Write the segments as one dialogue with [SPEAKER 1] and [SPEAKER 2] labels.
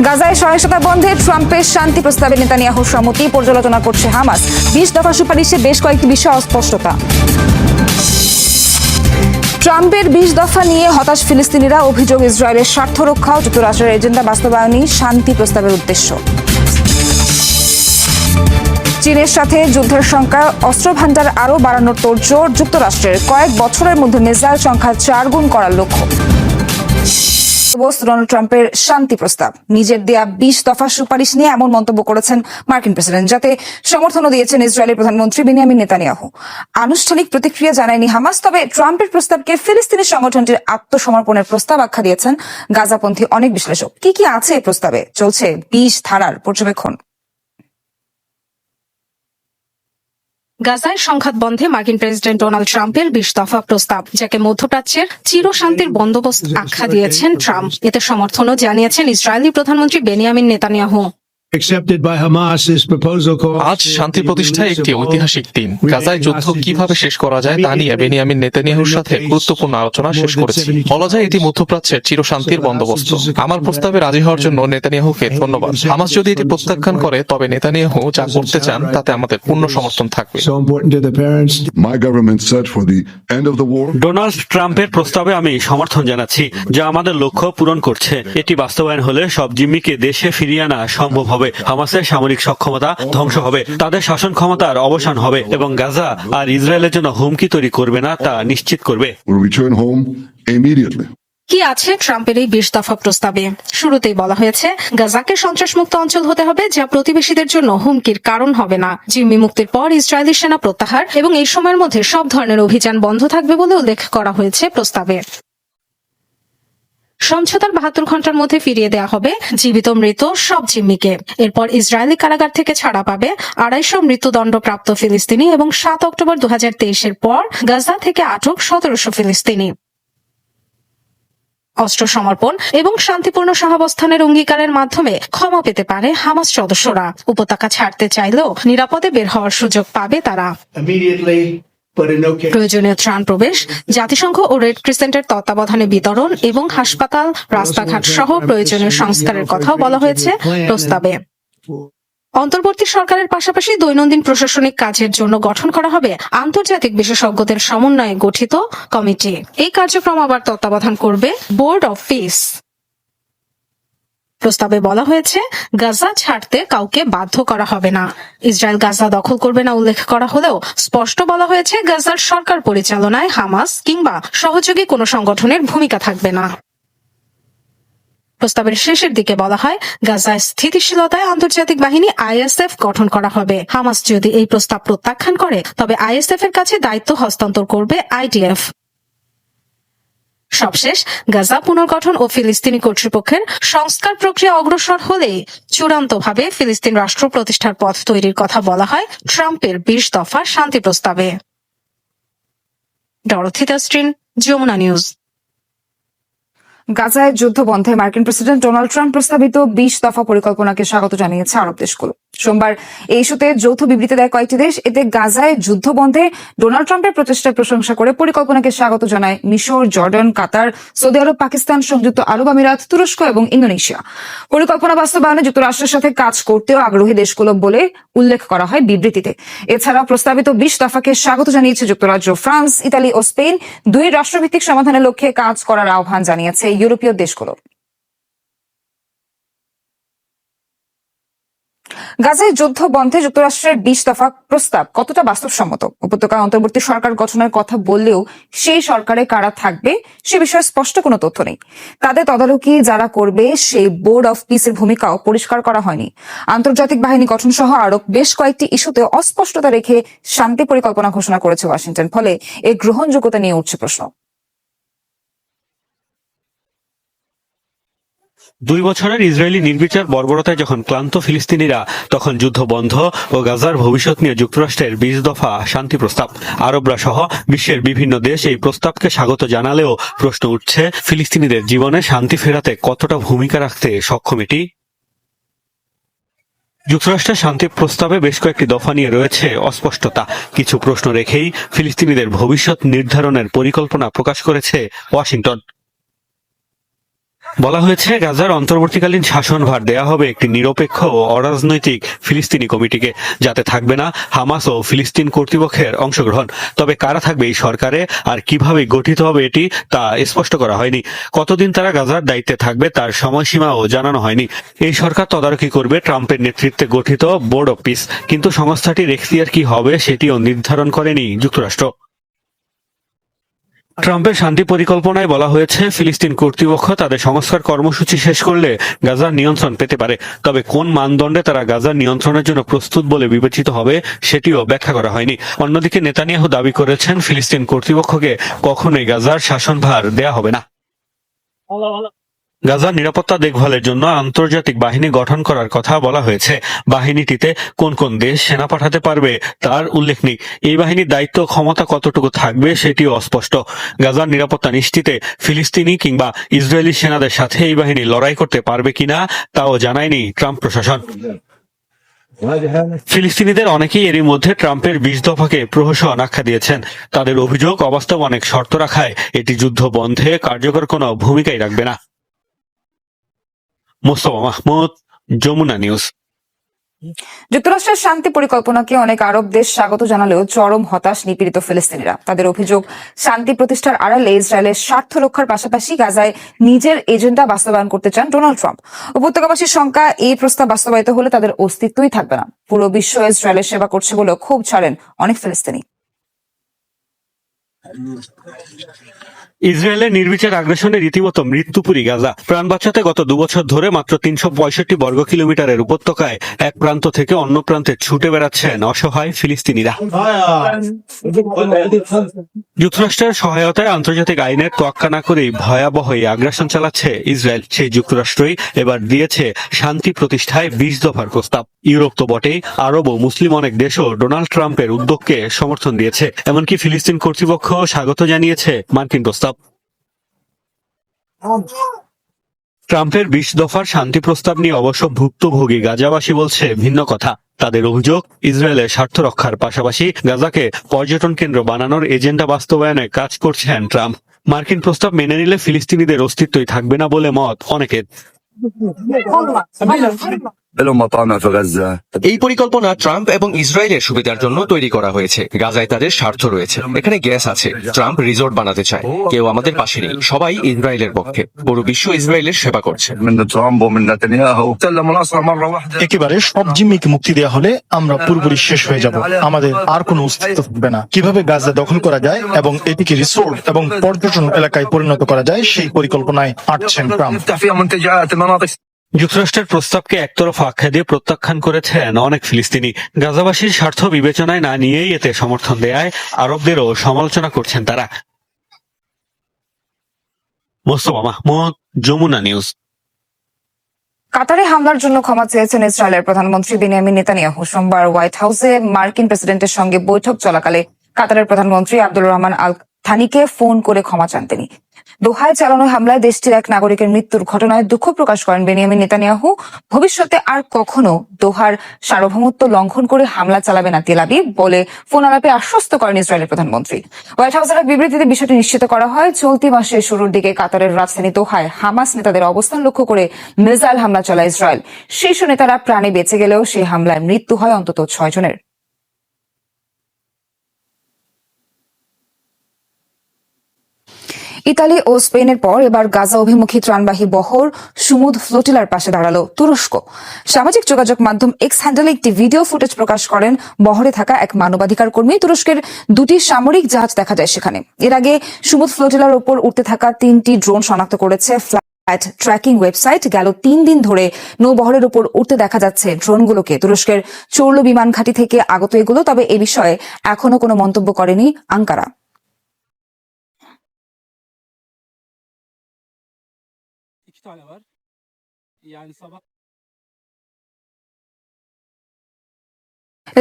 [SPEAKER 1] গাজায় সহিংসতা বন্ধে ট্রাম্পের শান্তি প্রস্তাবে নেতানিয়াহুর সম্মতি পর্যালোচনা করছে হামাস। 20 দফা সুপারিশে বেশ কয়েকটি বিষয়ে অস্পষ্টতা। ট্রাম্পের 20 দফা নিয়ে হতাশ ফিলিস্তিনিরা, অভিযোগ ইসরায়েলের স্বার্থ রক্ষা ও যুক্তরাষ্ট্রের এজেন্ডা বাস্তবায়নই শান্তি প্রস্তাবের উদ্দেশ্য। চীনের সাথে যুদ্ধের সংখ্যা, অস্ত্র ভান্ডার আরও বাড়ানোর তোড়জোড় যুক্তরাষ্ট্রের, কয়েক বছরের মধ্যে মিসাইল সংখ্যা 4 গুণ করার লক্ষ্য। ডোনাল্ড ট্রাম্পের শান্তি প্রস্তাব, নিজের দেয়া 20 দফা সুপারিশ নিয়ে এমন মন্তব্য করেছেন মার্কিন প্রেসিডেন্ট, যাতে সমর্থনও দিয়েছেন ইসরায়েলের প্রধানমন্ত্রী বেনিয়ামিন নেতানিয়াহু। আনুষ্ঠানিক প্রতিক্রিয়া জানায়নি হামাস, তবে ট্রাম্পের প্রস্তাবকে ফিলিস্তিনি সংগঠনটির আত্মসমর্পণের প্রস্তাব আখ্যা দিয়েছেন গাজাপন্থী অনেক বিশ্লেষক। কি আছে এই প্রস্তাবে? চলছে 20 ধারার পর্যবেক্ষণ।
[SPEAKER 2] গাজায় সংঘাত বন্ধে মার্কিন প্রেসিডেন্ট ডোনাল্ড ট্রাম্পের 20 দফা প্রস্তাব, যাকে মধ্যপ্রাচ্যের চিরশান্তির বন্দোবস্ত আখ্যা দিয়েছেন ট্রাম্প। এতে সমর্থনও জানিয়েছেন ইসরায়েলি প্রধানমন্ত্রী বেনিয়ামিন নেতানিয়াহু।
[SPEAKER 3] আজ শান্তি প্রতিষ্ঠায় একটি ঐতিহাসিক দিন। গাজায় যুদ্ধ কিভাবে শেষ করা যায় তা নিয়ে বেনিয়ামিন নেতানিয়াহুর সাথে গুরুত্বপূর্ণ আলোচনা শেষ করেছি। বলা যায় এটি মধ্যপ্রাচ্যের চিরশান্তির বন্দোবস্ত। আমার প্রস্তাবে রাজি হওয়ার জন্য নেতানিয়াহুকে ধন্যবাদ। হামাস যদি এটি প্রত্যাখ্যান করে, তবে নেতানিয়াহু যা করতে চান তাতে আমাদের পূর্ণ সমর্থন থাকবে।
[SPEAKER 4] ডোনাল্ড ট্রাম্পের প্রস্তাবে আমি সমর্থন জানাচ্ছি, যা আমাদের লক্ষ্য পূরণ করছে। এটি বাস্তবায়ন হলে সব জিম্মিকে দেশে ফিরিয়ে আনা সম্ভব হবে, হামাসের সামরিক সক্ষমতা ধ্বংস হবে, তাদের শাসন ক্ষমতার অবসান হবে এবং গাজা আর ইসরায়েলের জন্য হুমকি তৈরি করবে না তা নিশ্চিত করবে।
[SPEAKER 2] কি আছে ট্রাম্পের এই 20 দফা প্রস্তাবে? শুরুতেই বলা হয়েছে, গাজাকে সন্ত্রাসমুক্ত অঞ্চল হতে হবে, যা প্রতিবেশীদের জন্য হুমকির কারণ হবে না। জিম্মি মুক্তির পর ইসরায়েলি সেনা প্রত্যাহার এবং এই সময়ের মধ্যে সব ধরনের অভিযান বন্ধ থাকবে বলে উল্লেখ করা হয়েছে প্রস্তাবে। সমঝোতার 72 ঘন্টার মধ্যে ফিরিয়ে দেওয়া হবে জীবিত মৃত সব জিম্মিকে। এরপর ইসরায়েলি কারাগার থেকে ছাড়া পাবে 250 মৃত্যুদণ্ডপ্রাপ্ত ফিলিস্তিনি এবং 7 অক্টোবর 2023-এর পর গাজা থেকে আটক 1700 ফিলিস্তিনি। অস্ত্র সমর্পণ এবং শান্তিপূর্ণ সহাবস্থানের অঙ্গীকারের মাধ্যমে ক্ষমা পেতে পারে হামাস সদস্যরা। উপত্যকা ছাড়তে চাইলেও নিরাপদে বের হওয়ার সুযোগ পাবে তারা। প্রয়োজনীয় ত্রাণ প্রবেশ, জাতিসংঘ ও রেড ক্রিসেন্টের তত্ত্বাবধানে বিতরণ এবং হাসপাতাল, রাস্তাঘাট সহ প্রয়োজনীয় সংস্কারের কথাও বলা হয়েছে প্রস্তাবে। অন্তর্বর্তী সরকারের পাশাপাশি দৈনন্দিন প্রশাসনিক কাজের জন্য গঠন করা হবে আন্তর্জাতিক বিশেষজ্ঞদের সমন্বয়ে গঠিত কমিটি। এই কার্যক্রম আবার তত্ত্বাবধান করবে বোর্ড অব পিস। প্রস্তাবে বলা হয়েছে, গাজা ছাড়তে কাউকে বাধ্য করা হবে না। ইসরায়েল গাজা দখল করবে না উল্লেখ করা হলেও স্পষ্ট বলা হয়েছে, গাজার সরকার পরিচালনায় হামাস কিংবা সহযোগী কোনো সংগঠনের ভূমিকা থাকবে না। প্রস্তাবের শেষের দিকে বলা হয়, গাজায় স্থিতিশীলতায় আন্তর্জাতিক বাহিনী আইএসএফ গঠন করা হবে। হামাস যদি এই প্রস্তাব প্রত্যাখ্যান করে, তবে আইএসএফ এর কাছে দায়িত্ব হস্তান্তর করবে আইডিএফ। সবশেষ, গাজা পুনর্গঠন ও ফিলিস্তিনি কর্তৃপক্ষের সংস্কার প্রক্রিয়া অগ্রসর হলে চূড়ান্তভাবে ফিলিস্তিন রাষ্ট্র প্রতিষ্ঠার পথ তৈরির কথা বলা হয় ট্রাম্পের 20 দফা শান্তি প্রস্তাবে। ডরথি তাস্ট্রিন, যমুনা নিউজ।
[SPEAKER 1] গাজায় যুদ্ধ বন্ধে মার্কিন প্রেসিডেন্ট ডোনাল্ড ট্রাম্প প্রস্তাবিত 20 দফা পরিকল্পনাকে স্বাগত জানিয়েছে আরব দেশগুলো। সোমবার এই ইস্যুতে যৌথ বিবৃতি দেয় কয়েকটি দেশ। এতে গাজায় যুদ্ধ বন্ধে ডোনাল্ড ট্রাম্পের প্রচেষ্টার প্রশংসা করে পরিকল্পনাকে স্বাগত জানায় মিশর, জর্ডান, কাতার, সৌদি আরব, পাকিস্তান, সংযুক্ত আরব আমিরাত, তুরস্ক এবং ইন্দোনেশিয়া। পরিকল্পনা বাস্তবায়নে যুক্তরাষ্ট্রের সাথে কাজ করতেও আগ্রহী দেশগুলো বলে উল্লেখ করা হয় বিবৃতিতে। এছাড়া প্রস্তাবিত 20 দফাকে স্বাগত জানিয়েছে যুক্তরাজ্য, ফ্রান্স, ইতালি ও স্পেন। 2 রাষ্ট্রভিত্তিক সমাধানের লক্ষ্যে কাজ করার আহ্বান জানিয়েছে ইউরোপীয় দেশগুলো। গাজায় যুদ্ধ বন্ধে যুক্তরাষ্ট্রের 20 দফা প্রস্তাব কতটা বাস্তবসম্মত? উপত্যকায় অন্তর্বর্তী সরকার গঠনের কথা বললেও সেই সরকারে কারা থাকবে সে বিষয়ে স্পষ্ট কোনো তথ্য নেই। তাদের তদারকি যারা করবে সেই বোর্ড অফ পিসের ভূমিকাও পরিষ্কার করা হয়নি। আন্তর্জাতিক বাহিনী গঠন সহ আরো বেশ কয়েকটি ইস্যুতে অস্পষ্টতা রেখে শান্তি পরিকল্পনা ঘোষণা করেছে ওয়াশিংটন। ফলে এর গ্রহণযোগ্যতা নিয়ে উঠছে প্রশ্ন।
[SPEAKER 4] 2 বছরের ইসরায়েলি নির্বিচার বর্বরতায় যখন ক্লান্ত ফিলিস্তিনিরা, তখন যুদ্ধ বন্ধ ও গাজার ভবিষ্যৎ নিয়ে যুক্তরাষ্ট্রের 20 দফা শান্তি প্রস্তাব। আরবরা সহ বিশ্বের বিভিন্ন দেশ এই প্রস্তাবকে স্বাগত জানালেও প্রশ্ন উঠছে, ফিলিস্তিনিদের জীবনে শান্তি ফেরাতে কতটা ভূমিকা রাখতে সক্ষম এটি? যুক্তরাষ্ট্রের শান্তি প্রস্তাবে বেশ কয়েকটি দফা নিয়ে রয়েছে অস্পষ্টতা। কিছু প্রশ্ন রেখেই ফিলিস্তিনিদের ভবিষ্যৎ নির্ধারণের পরিকল্পনা প্রকাশ করেছে ওয়াশিংটন। বলা হয়েছে গাজার অন্তর্বর্তীকালীন শাসনভার দেয়া হবে একটি নিরপেক্ষ ও অরাজনৈতিক ফিলিস্তিনি কমিটিকে, যাতে থাকবে না হামাস ও ফিলিস্তিন কর্তৃপক্ষের অংশগ্রহণ। তবে কারা থাকবে এই সরকারে আর কিভাবে গঠিত হবে এটি তা স্পষ্ট করা হয়নি। কতদিন তারা গাজার দায়িত্বে থাকবে তার সময়সীমাও জানানো হয়নি। এই সরকার তদারকি করবে ট্রাম্পের নেতৃত্বে গঠিত বোর্ড অব পিস, কিন্তু সংস্থাটির এখতিয়ার কি হবে সেটিও নির্ধারণ করেনি যুক্তরাষ্ট্র। ট্রাম্পের শান্তি পরিকল্পনায় বলা হয়েছে ফিলিস্তিন কর্তৃপক্ষ তাদের সংস্কার কর্মসূচি শেষ করলে গাজার নিয়ন্ত্রণ পেতে পারে। তবে কোন মানদণ্ডে তারা গাজার নিয়ন্ত্রণের জন্য প্রস্তুত বলে বিবেচিত হবে সেটিও ব্যাখ্যা করা হয়নি। অন্যদিকে নেতানিয়াহু দাবি করেছেন ফিলিস্তিন কর্তৃপক্ষকে কখনোই গাজার শাসনভার দেয়া হবে না। গাজার নিরাপত্তা দেখভালের জন্য আন্তর্জাতিক বাহিনী গঠন করার কথা বলা হয়েছে। বাহিনীটিতে কোন কোন দেশ সেনা পাঠাতে পারবে তার উল্লেখ নেই। এই বাহিনীর দায়িত্ব ক্ষমতা কতটুকু থাকবে সেটিও অস্পষ্ট। গাজার নিরাপত্তা নিশ্চিতে ফিলিস্তিনি কিংবা ইসরায়েলি সেনাদের সাথে এই বাহিনী লড়াই করতে পারবে কিনা তাও জানায়নি ট্রাম্প প্রশাসন। ফিলিস্তিনিদের অনেকেই এরই মধ্যে ট্রাম্পের 20 দফাকে প্রহসন আখ্যা দিয়েছেন। তাদের অভিযোগ অবাস্তব অনেক শর্ত রাখায় এটি যুদ্ধ বন্ধে কার্যকর কোনো ভূমিকাই রাখবে না। মোস্তফা মাহমুদ, যমুনা নিউজ।
[SPEAKER 1] যুক্তরাষ্ট্রের শান্তি পরিকল্পনাকে অনেক আরব দেশ স্বাগত জানালেও চরম হতাশ নিপীড়িত ফিলিস্তিনিরা। তাদের অভিযোগ, শান্তি প্রতিষ্ঠার আড়ালে ইসরায়েলের স্বার্থ রক্ষার পাশাপাশি গাজায় নিজের এজেন্ডা বাস্তবায়ন করতে চান ডোনাল্ড ট্রাম্প। উপত্যকাবাসীর শঙ্কা, এই প্রস্তাব বাস্তবায়িত হলে তাদের অস্তিত্বই থাকবে না। পুরো বিশ্ব ইসরায়েলের সেবা করছে বলেও ক্ষোভ ছাড়েন অনেক ফিলিস্তিনি।
[SPEAKER 4] ইসরায়েলের নির্বিচার আগ্রাসনে রীতিমতো মৃত্যুপুরী গাজা। প্রাণ বাঁচাতে গত 2 বছর ধরে মাত্র 365 বর্গ কিলোমিটারের উপত্যকায় এক প্রান্ত থেকে অন্য প্রান্তে ছুটে বেড়াচ্ছেন অসহায় ফিলিস্তিনিরা। যুক্তরাষ্ট্রের সহায়তায় আন্তর্জাতিক আইনের তোয়াক্কা না করেই ভয়াবহ এই আগ্রাসন চালাচ্ছে ইসরায়েল। সেই যুক্তরাষ্ট্রই এবার দিয়েছে শান্তি প্রতিষ্ঠায় 20 দফার প্রস্তাব। ইউরোপ তো বটেই, আরব ও মুসলিম অনেক দেশও ডোনাল্ড ট্রাম্পের উদ্যোগকে সমর্থন দিয়েছে। এমনকি ফিলিস্তিন কর্তৃপক্ষ স্বাগত জানিয়েছে মার্কিন প্রস্তাব। ট্রাম্পের 20 দফার শান্তি প্রস্তাব নিয়ে অবশ্য ভুক্তভোগী গাজাবাসী বলছে ভিন্ন কথা। তাদের অভিযোগ, ইসরায়েলের স্বার্থ রক্ষার পাশাপাশি গাজাকে পর্যটন কেন্দ্র বানানোর এজেন্ডা বাস্তবায়নে কাজ করছেন ট্রাম্প। মার্কিন প্রস্তাব মেনে নিলে ফিলিস্তিনিদের অস্তিত্বই থাকবে না বলে মত অনেকের।
[SPEAKER 5] এই পরিকল্পনা ট্রাম্প এবং ইসরায়েলের সুবিধার জন্য তৈরি করা হয়েছে। গাজায় তাদের স্বার্থ রয়েছে, এখানে গ্যাস আছে। ট্রাম্প রিসোর্ট বানাতে চায়, কেউ আমাদের পাশে নেই। সবাই ইসরায়েলের পক্ষে, পুরো বিশ্ব ইসরায়েলের সেবা করছে।
[SPEAKER 6] একেবারে সব জিম্মিকে মুক্তি দেওয়া হলে আমরা পুরোপুরি শেষ হয়ে যাব, আমাদের আর কোনো অস্তিত্ব থাকবে না। কিভাবে গাজা দখল করা যায় এবং এটিকে রিসোর্ট এবং পর্যটন এলাকায় পরিণত করা যায় সেই পরিকল্পনায় আঁটছেন ট্রাম্প।
[SPEAKER 4] যুক্তরাষ্ট্রের প্রস্তাবকে একতরফা আখ্যা দিয়ে প্রত্যাখ্যান করেছেন অনেক ফিলিস্তিনি। গাজাবাসীর স্বার্থ বিবেচনায় না নিয়েই এতে সমর্থন দেয়ায় আরবদেরও সমালোচনা করছেন তারা। মোস্তফা মাহমুদ, যমুনা নিউজ।
[SPEAKER 1] কাতারে হামলার জন্য ক্ষমা চেয়েছেন ইসরায়েলের প্রধানমন্ত্রী বেনিয়ামিন নেতানিয়াহু। সোমবার হোয়াইট হাউসে মার্কিন প্রেসিডেন্টের সঙ্গে বৈঠক চলাকালে কাতারের প্রধানমন্ত্রী আব্দুল রহমান আল থানিকে ফোন করে ক্ষমা চান তিনি। দোহায় চালানো হামলায় দেশটির এক নাগরিকের মৃত্যুর ঘটনায় দুঃখ প্রকাশ করেন বেনিয়ামিন নেতানিয়াহু। ভবিষ্যতে আর কখনো দোহার সার্বভৌমত্ব লঙ্ঘন করে হামলা চালাবে না তেল আবিব বলে ফোন আলাপে আশ্বস্ত করেন ইসরায়েলের প্রধানমন্ত্রী। হোয়াইট হাউসের এক বিবৃতিতে বিষয়টি নিশ্চিত করা হয়, চলতি মাসের শুরুর দিকে কাতারের রাজধানী দোহায় হামাস নেতাদের অবস্থান লক্ষ্য করে মিসাইল হামলা চালায় ইসরায়েল। শীর্ষ নেতারা প্রাণে বেঁচে গেলেও সেই হামলায় মৃত্যু হয় অন্তত 6 জনের। ইতালি ও স্পেনের পর এবার গাজা অভিমুখী ত্রাণবাহী বহর সুমুদ ফ্লোটিলার পাশে দাঁড়ালো তুরস্ক। সামাজিক যোগাযোগ মাধ্যম এক্স হ্যান্ডেলে একটি ভিডিও ফুটেজ প্রকাশ করেন বহরে থাকা এক মানবাধিকার কর্মী। তুরস্কের 2টি সামরিক জাহাজ দেখা যায় সেখানে। এর আগে সুমুদ ফ্লোটিলার ওপর উঠতে থাকা 3টি ড্রোন শনাক্ত করেছে ফ্লাইট ট্র্যাকিং ওয়েবসাইট। গেল 3 দিন ধরে নৌবহরের উপর উঠতে দেখা যাচ্ছে ড্রোনগুলোকে। তুরস্কের চৌর্ল বিমান ঘাঁটি থেকে আগত এগুলো, তবে এ বিষয়ে এখনো কোনো মন্তব্য করেনি আঙ্কারা।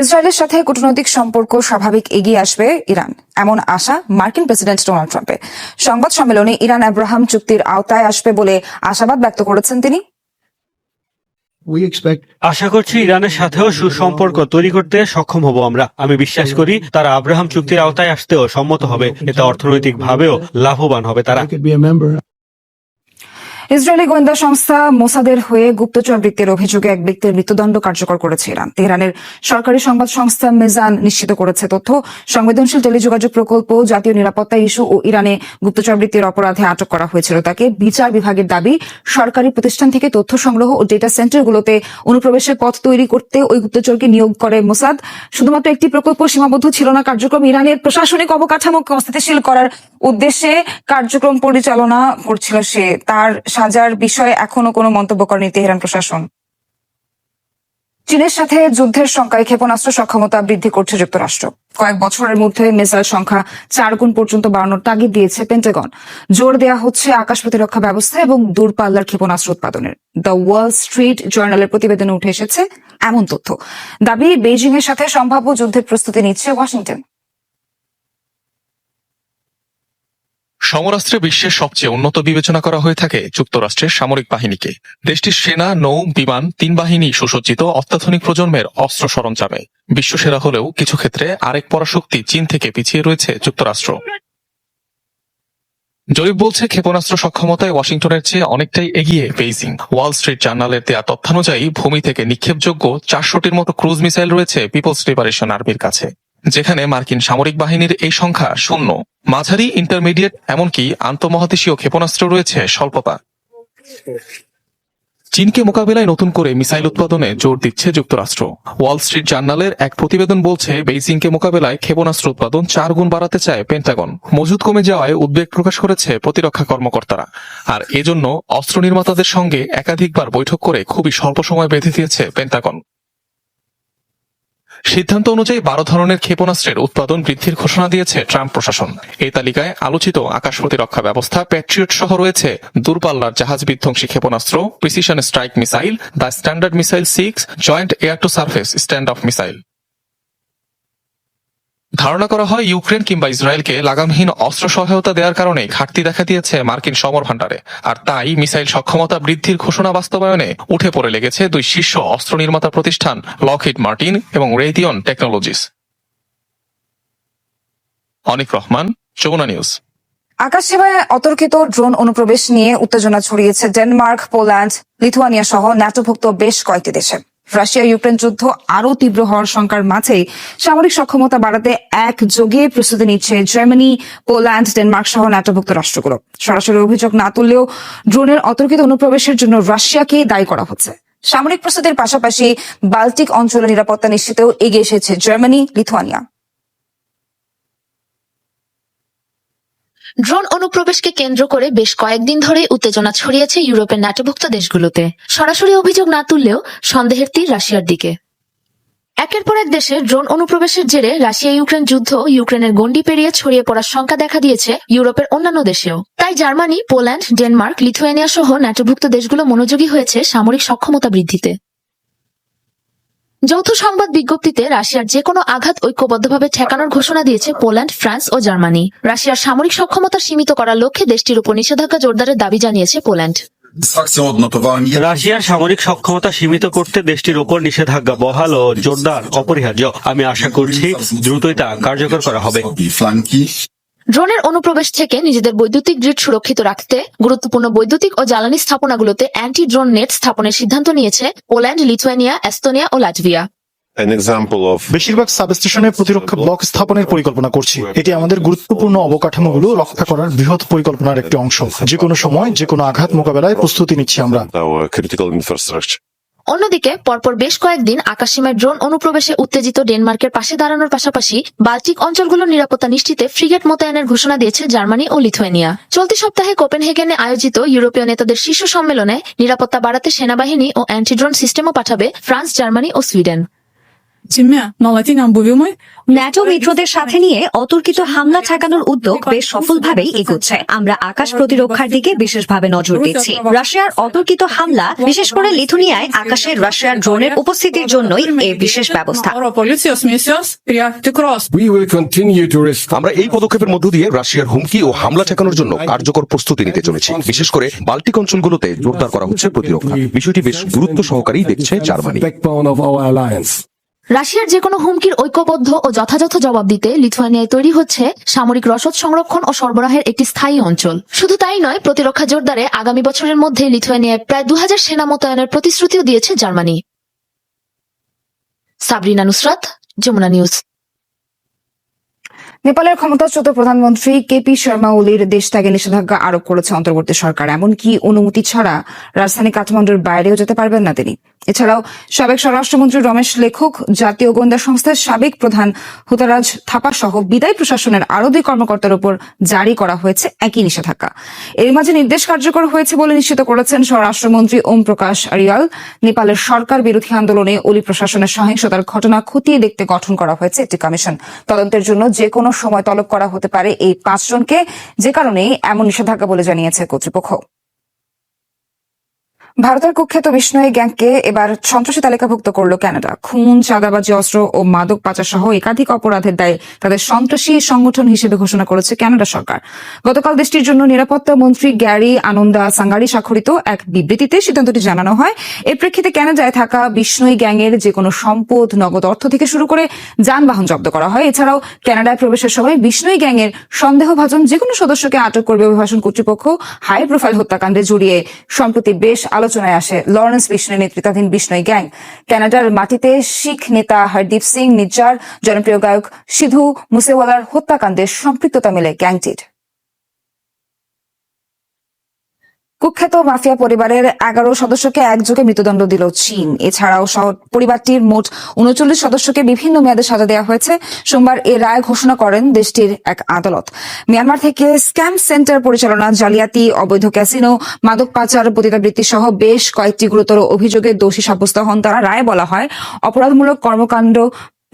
[SPEAKER 1] ইসরায়েলের সাথে কূটনৈতিক সম্পর্ক স্বাভাবিক এগিয়ে আসবে ইরান, এমন আশা মার্কিন প্রেসিডেন্ট ডোনাল্ড ট্রাম্পের। সংবাদ সম্মেলনে ইরান আব্রাহাম চুক্তির আওতায় আসবে বলে আশাবাদ ব্যক্ত করেছেন তিনি।
[SPEAKER 4] আশা করছি ইরানের সাথেও সুসম্পর্ক তৈরি করতে সক্ষম হব আমরা। আমি বিশ্বাস করি তারা আব্রাহাম চুক্তির আওতায় আসতেও সম্মত হবে। এতে অর্থনৈতিকভাবেও লাভবান হবে তারা।
[SPEAKER 1] ইসরায়েলি গোয়েন্দা সংস্থা মোসাদের হয়ে গুপ্তচর বৃত্তির অভিযোগে এক ব্যক্তির মৃত্যুদণ্ড কার্যকর করেছে ইরান। তেহরানের সরকারি সংবাদ সংস্থা মেজান নিশ্চিত করেছে তথ্য সংবেদনশীল টেলিযোগাযোগ প্রকল্প, জাতীয় নিরাপত্তা ইস্যু ও ইরানে গুপ্তচর বৃত্তির অপরাধে আটক করা হয়েছিল তাকে। বিচার বিভাগের দাবি, সরকারি প্রতিষ্ঠান থেকে তথ্য সংগ্রহ ও ডেটা সেন্টারগুলোতে অনুপ্রবেশের পথ তৈরি করতে ওই গুপ্তচরকে নিয়োগ করে মোসাদ। শুধুমাত্র একটি প্রকল্প সীমাবদ্ধ ছিল না কার্যক্রম, ইরানের প্রশাসনিক অবকাঠামোকে অস্থিতিশীল করার উদ্দেশ্যে কার্যক্রম পরিচালনা করছিল সে। তার সাজার বিষয়ে এখনো কোনো মন্তব্য করেনি তেহরান প্রশাসন। চীনের সাথে যুদ্ধের সংখ্যায় ক্ষেপণাস্ত্র সক্ষমতা বৃদ্ধি করছে যুক্তরাষ্ট্র। কয়েক বছরের মধ্যে মিসাইল সংখ্যা 4 গুণ পর্যন্ত বাড়ানোর তাগিদ দিয়েছে পেন্টাগন। জোর দেয়া হচ্ছে আকাশ প্রতিরক্ষা ব্যবস্থা এবং দূরপাল্লার ক্ষেপণাস্ত্র উৎপাদনের। দ্য ওয়াল স্ট্রিট জার্নালের প্রতিবেদনে উঠে এসেছে এমন তথ্য। দাবি, বেইজিং এর সাথে সম্ভাব্য যুদ্ধের প্রস্তুতি নিচ্ছে ওয়াশিংটন।
[SPEAKER 3] সমরাস্ত্রে বিশ্বের সবচেয়ে উন্নত বিবেচনা করা হয়ে থাকে যুক্তরাষ্ট্রের সামরিক বাহিনীকে। দেশটির সেনা, নৌ, বিমান 3 বাহিনী সুসজ্জিত অত্যাধুনিক প্রজন্মের অস্ত্র সরঞ্জামে বিশ্বসেরা হলেও কিছু ক্ষেত্রে আরেক পরাশক্তি চীন থেকে পিছিয়ে রয়েছে যুক্তরাষ্ট্র। জরিপ বলছে ক্ষেপণাস্ত্র সক্ষমতায় ওয়াশিংটনের চেয়ে অনেকটাই এগিয়ে বেইজিং। ওয়াল স্ট্রিট জার্নালের দেয়া তথ্যানুযায়ী ভূমি থেকে নিক্ষেপযোগ্য 400টির মতো ক্রুজ মিসাইল রয়েছে পিপলস লিবারেশন আর্মির কাছে, যেখানে মার্কিন সামরিক বাহিনীর এই সংখ্যা 0। মাঝারি, ইন্টারমিডিয়েট এমনকি আন্তঃমহাদেশীয় ক্ষেপণাস্ত্র রয়েছে স্বল্পতা। চীনকে মোকাবিলায় নতুন করে মিসাইল উৎপাদনে জোর দিচ্ছে যুক্তরাষ্ট্র। ওয়াল স্ট্রিট জার্নালের এক প্রতিবেদন বলছে বেইজিংকে মোকাবিলায় ক্ষেপণাস্ত্র উৎপাদন 4 গুণ বাড়াতে চায় পেন্টাগন। মজুদ কমে যাওয়ায় উদ্বেগ প্রকাশ করেছে প্রতিরক্ষা কর্মকর্তারা, আর এজন্য অস্ত্র নির্মাতাদের সঙ্গে একাধিকবার বৈঠক করে খুবই স্বল্প সময় বেঁধে দিয়েছে পেন্টাগন। সিদ্ধান্ত অনুযায়ী 12 ধরনের ক্ষেপণাস্ত্রের উৎপাদন বৃদ্ধির ঘোষণা দিয়েছে ট্রাম্প প্রশাসন। এই তালিকায় আলোচিত আকাশ প্রতিরক্ষা ব্যবস্থা প্যাট্রিয়ট সহ রয়েছে দূরপাল্লার জাহাজ বিধ্বংসী ক্ষেপণাস্ত্র, precision strike missile, the standard missile 6, joint air to surface stand off missile. ধারণা করা হয় ইউক্রেন কিংবা ইসরায়েলকে লাগামহীন অস্ত্র সহায়তা দেওয়ার কারণে ঘাটতি দেখা দিয়েছে মার্কিন সমর ভাণ্ডারে, আর তাই মিসাইল সক্ষমতা বৃদ্ধির ঘোষণা বাস্তবায়নে উঠে পড়ে লেগেছে 2 শীর্ষ অস্ত্র নির্মাতা প্রতিষ্ঠান লকহিড মার্টিন এবং রেইথিয়ন টেকনোলজিস। অনিক রহমান, যমুনা নিউজ।
[SPEAKER 1] আকাশ সীমায় অতর্কিত ড্রোন অনুপ্রবেশ নিয়ে উত্তেজনা ছড়িয়েছে ডেনমার্ক, পোল্যান্ড, লিথুয়ানিয়া সহ ন্যাটোভুক্ত বেশ কয়েকটি দেশে। রাশিয়া ইউক্রেন যুদ্ধ আরও তীব্র হওয়ার শঙ্কার মাঝেই সামরিক সক্ষমতা বাড়াতে একযোগে প্রস্তুতি নিচ্ছে জার্মানি, পোল্যান্ড, ডেনমার্ক সহ ন্যাটোভুক্ত রাষ্ট্রগুলো। সরাসরি অভিযোগ না তুললেও ড্রোনের অতর্কিত অনুপ্রবেশের জন্য রাশিয়াকে দায়ী করা হচ্ছে। সামরিক প্রস্তুতির পাশাপাশি বাল্টিক অঞ্চলের নিরাপত্তা নিশ্চিতেও এগিয়ে এসেছে জার্মানি, লিথুয়ানিয়া।
[SPEAKER 7] ড্রোন অনুপ্রবেশকে কেন্দ্র করে বেশ কয়েকদিন ধরে উত্তেজনা ছড়িয়েছে ইউরোপের ন্যাটোভুক্ত দেশগুলোতে। সরাসরি অভিযোগ না তুললেও সন্দেহের তীর রাশিয়ার দিকে। একের পর এক দেশে ড্রোন অনুপ্রবেশের জেরে রাশিয়া ইউক্রেন যুদ্ধ ইউক্রেনের গণ্ডি পেরিয়ে ছড়িয়ে পড়ার শঙ্কা দেখা দিয়েছে ইউরোপের অন্যান্য দেশেও। তাই জার্মানি, পোল্যান্ড, ডেনমার্ক, লিথুয়ানিয়া সহ ন্যাটোভুক্ত দেশগুলো মনোযোগী হয়েছে সামরিক সক্ষমতা বৃদ্ধিতে। যৌথ সংবাদ বিজ্ঞপ্তিতে রাশিয়ার যে কোনো আঘাত ঐক্যবদ্ধভাবে ঠেকানোর ঘোষণা দিয়েছে পোল্যান্ড, ফ্রান্স ও জার্মানি। রাশিয়ার সামরিক সক্ষমতা সীমিত করার লক্ষ্যে দেশটির উপর নিষেধাজ্ঞা জোরদারের দাবি জানিয়েছে পোল্যান্ড।
[SPEAKER 4] রাশিয়ার সামরিক সক্ষমতা সীমিত করতে দেশটির ওপর নিষেধাজ্ঞা বহাল ও জোরদার অপরিহার্য। আমি আশা করছি দ্রুতই তা কার্যকর করা হবে।
[SPEAKER 7] ড্রোনের অনুপ্রবেশ থেকে নিজেদের বৈদ্যুতিক গ্রিড সুরক্ষিত রাখতে গুরুত্বপূর্ণ বৈদ্যুতিক ও জ্বালানি স্থাপনাগুলোতে অ্যান্টি ড্রোন নেট স্থাপনের সিদ্ধান্ত নিয়েছে পোল্যান্ড, লিথুয়ানিয়া, এস্তোনিয়া ও লাটভিয়া।
[SPEAKER 6] বেশিরভাগ সাবস্টেশনে প্রতিরক্ষা ব্লক স্থাপনের পরিকল্পনা করছি। এটি আমাদের গুরুত্বপূর্ণ অবকাঠামোগুলো রক্ষা করার বৃহৎ পরিকল্পনার একটি অংশ। যে কোনো সময় যে কোনো আঘাত মোকাবেলায় প্রস্তুতি নিচ্ছি আমরা।
[SPEAKER 7] অন্যদিকে পরপর বেশ কয়েকদিন আকাশসীমায় ড্রোন অনুপ্রবেশে উত্তেজিত ডেনমার্কের পাশে দাঁড়ানোর পাশাপাশি বাল্টিক অঞ্চলগুলোর নিরাপত্তা নিশ্চিতে ফ্রিগেট মোতায়েনের ঘোষণা দিয়েছে জার্মানি ও লিথুয়ানিয়া। চলতি সপ্তাহে কোপেনহেগেনে আয়োজিত ইউরোপীয় নেতাদের শীর্ষ সম্মেলনে নিরাপত্তা বাড়াতে সেনাবাহিনী ও অ্যান্টি ড্রোন সিস্টেমও পাঠাবে ফ্রান্স, জার্মানি ও সুইডেন।
[SPEAKER 8] ন্যাটো মিত্রদের সাথে নিয়ে অতর্কিত হামলা ঠেকানোর উদ্যোগ বেশ সফলভাবেই এগোচ্ছে। আমরা আকাশ প্রতিরক্ষার দিকে বিশেষভাবে নজর দিচ্ছি। রাশিয়ার অতর্কিত হামলা, বিশেষ করে লিথুয়ানিয়ায় আকাশে রাশিয়ার ড্রোনের উপস্থিতির জন্যই এই বিশেষ ব্যবস্থা।
[SPEAKER 9] আমরা এই পদক্ষেপের মধ্য দিয়ে রাশিয়ার হুমকি ও হামলা ঠেকানোর জন্য কার্যকর প্রস্তুতি নিতে চলেছি। বিশেষ করে বাল্টিক অঞ্চলগুলোতে জোরদার করা হচ্ছে প্রতিরক্ষা। বিষয়টি বেশ গুরুত্ব সহকারেই দেখছে জার্মানি।
[SPEAKER 7] রাশিয়ার যে কোনো হুমকির ঐক্যবদ্ধ ও যথাযথ জবাব দিতে লিথুয়ানিয়ায় তৈরি হচ্ছে সামরিক রসদ সংরক্ষণ ও সরবরাহের একটি স্থায়ী অঞ্চল। শুধু তাই নয়, প্রতিরক্ষা জোরদারে আগামী বছরের মধ্যে লিথুয়ানিয়ায় প্রায় 2000 সেনা মোতায়েনের প্রতিশ্রুতিও দিয়েছে জার্মানি। সাবরিনা নুসরাত, যমুনা নিউজ।
[SPEAKER 1] নেপালের ক্ষমতাচ্যুত প্রধানমন্ত্রী কেপি শর্মা ওলির দেশ ত্যাগে নিষেধাজ্ঞা আরোপ করেছে অন্তর্বর্তী সরকার। এমনকি অনুমতি ছাড়া রাজধানী কাঠমান্ডুর বাইরেও যেতে পারবেন না তিনি। এছাড়াও সাবেক স্বরাষ্ট্রমন্ত্রী রমেশ লেখক, জাতীয় গোয়েন্দা সংস্থার সাবেক প্রধান হুতারাজ থাপা সহ বিদায়ী প্রশাসনের আরও 2 কর্মকর্তার উপর জারি করা হয়েছে একই নিষেধাজ্ঞা। এর মাঝে নির্দেশ কার্যকর হয়েছে বলে নিশ্চিত করেছেন স্বরাষ্ট্রমন্ত্রী ওম প্রকাশ আরিয়াল। নেপালের সরকার বিরোধী আন্দোলনে ওলি প্রশাসনের সহিংসতার ঘটনা খতিয়ে দেখতে গঠন করা হয়েছে একটি কমিশন। তদন্তের জন্য যে কোনো সময় তলব করা হতে পারে এই 5 জনকে, যে কারণেই এমন নিষেধাজ্ঞা বলে জানিয়েছে কর্তৃপক্ষ। ভারতের কুখ্যাত বিষ্ণুই গ্যাংকে এবার সন্ত্রাসী তালিকাভুক্ত করল কানাডা। খুন, চাঁদাবাজি, অস্ত্র ও মাদক পাচার সহ একাধিক অপরাধের দায়ে তাদের সন্ত্রাসী সংগঠন হিসেবে ঘোষণা করেছে কানাডা সরকার। গতকাল দেশটির জন্য নিরাপত্তা মন্ত্রী গ্যারি আনন্দা সাঙ্গারি স্বাক্ষরিত এক বিবৃতিতে সিদ্ধান্তটি জানানো হয়। এর প্রেক্ষিতে কানাডায় থাকা বিষ্ণুই গ্যাংয়ের যে কোনো সম্পদ, নগদ অর্থ থেকে শুরু করে যানবাহন জব্দ করা হয়। এছাড়াও কানাডায় প্রবেশের সময় বিষ্ণুই গ্যাংয়ের সন্দেহভাজন যে কোনো সদস্যকে আটক করবে অভিবাসন কর্তৃপক্ষ। হাই প্রোফাইল হত্যাকাণ্ডে জড়িয়ে সম্প্রতি বেশ আলোচনায় আসে লরেন্স বিষ্ণুই নেতৃত্বাধীন বিষ্ণুই গ্যাং। কানাডার মাটিতে শিখ নেতা হরদীপ সিং নিজ্জার, জনপ্রিয় গায়ক সিধু মুসেওয়ালার হত্যাকাণ্ডে সম্পৃক্ততা মেলে গ্যাংটির। কুখ্যাত মাফিয়া পরিবারের 11 সদস্যকে একযোগে মৃত্যুদণ্ড দিল চীন। এছাড়াও পরিবারটির মোট 39 সদস্যকে বিভিন্ন মেয়াদে সাজা দেওয়া হয়েছে। সোমবার এ রায় ঘোষণা করেন দেশটির এক আদালত। মিয়ানমার থেকে স্ক্যাম সেন্টার পরিচালনা, জালিয়াতি, অবৈধ ক্যাসিনো, মাদক পাচার, পতিতাবৃত্তি সহ বেশ কয়েকটি গুরুতর অভিযোগে দোষী সাব্যস্ত হন তারা। রায়ে বলা হয়, অপরাধমূলক কর্মকাণ্ড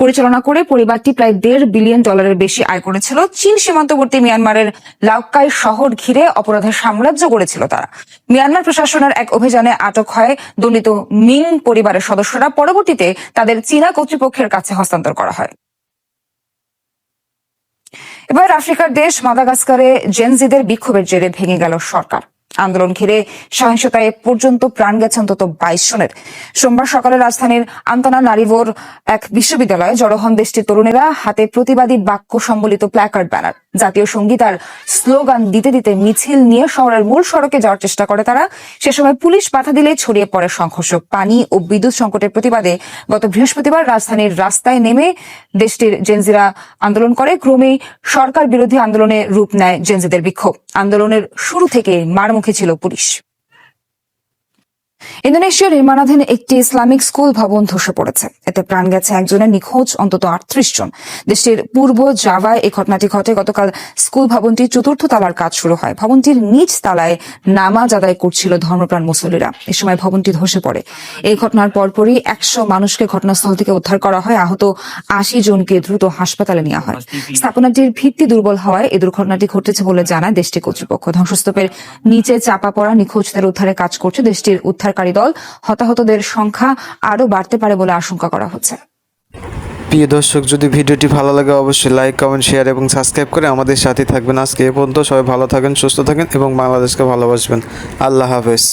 [SPEAKER 1] পরিচালনা করে পরিবারটি প্রায় $1.5 বিলিয়ন বেশি আয় করেছিল। চীন সীমান্তবর্তী মিয়ানমারের লাওকাই শহর ঘিরে অপরাধের সাম্রাজ্য গড়েছিল তারা। মিয়ানমার প্রশাসনের এক অভিযানে আটক হয় দণ্ডিত মিং পরিবারের সদস্যরা। পরবর্তীতে তাদের চীনা কর্তৃপক্ষের কাছে হস্তান্তর করা হয়। এবার আফ্রিকার দেশ মাদাগাস্কারে জেনজিদের বিক্ষোভের জেরে ভেঙে গেল সরকার। আন্দোলন ঘিরে সহিংসতায় এ পর্যন্ত প্রাণ গেছে অন্তত 22 জনের। সোমবার সকালে রাজধানীর আন্তানানারিভোর এক বিশ্ববিদ্যালয়ে জড়ো হন দেশটির তরুণেরা। হাতে প্রতিবাদী বাক্য সম্বলিত প্ল্যাকার্ড, ব্যানার, জাতীয় সঙ্গীত আর স্লোগান দিতে দিতে মিছিল নিয়ে শহরের মূল সড়কে যাওয়ার চেষ্টা করে তারা। সে সময় পুলিশ বাধা দিলে ছড়িয়ে পড়ে সংঘর্ষ। পানি ও বিদ্যুৎ সংকটের প্রতিবাদে গত বৃহস্পতিবার রাজধানীর রাস্তায় নেমে দেশটির জেনজিরা আন্দোলন করে। ক্রমেই সরকার বিরোধী আন্দোলনে রূপ নেয় জেনজিদের বিক্ষোভ। আন্দোলনের শুরু থেকে মারমুখী ছিল পুলিশ। ইন্দোনেশিয়ার নির্মাণাধীন একটি ইসলামিক স্কুল ভবন ধসে পড়েছে। এতে প্রাণ গেছে একজনের, নিখোঁজ অন্তত 38 জন। দেশটির পূর্ব জাভায় এই ঘটনাটি ঘটে। গতকাল স্কুল ভবনটির 4র্থ তলার কাজ শুরু হয়। ভবনটির নিচ তলায় নামাজ আদায় করছিল ধর্মপ্রাণ মুসল্লিরা। এ সময় ভবনটি ধসে পড়ে। এই ঘটনার পরপরই 100 মানুষকে ঘটনাস্থল থেকে উদ্ধার করা হয়। আহত 80 জনকে দ্রুত হাসপাতালে নেওয়া হয়। স্থাপনাটির ভিত্তি দুর্বল হওয়ায় এই দুর্ঘটনাটি ঘটেছে বলে জানায় দেশটির কর্তৃপক্ষ। ধ্বংসস্তূপের নিচে চাপা পড়া নিখোঁজদের উদ্ধারে কাজ করছে দেশটির উদ্ধারকারী দল। হতাহতদের সংখ্যা আরও বাড়তে পারে বলে আশঙ্কা করা হচ্ছে।
[SPEAKER 10] প্রিয় দর্শক, যদি ভিডিওটি ভালো লাগে অবশ্যই লাইক, কমেন্ট, শেয়ার এবং সাবস্ক্রাইব করে আমাদের সাথে থাকবেন। আজকে এ পর্যন্ত। সবাই ভালো থাকেন, সুস্থ থাকেন এবং বাংলাদেশকে ভালোবাসবেন। আল্লাহ হাফেজ।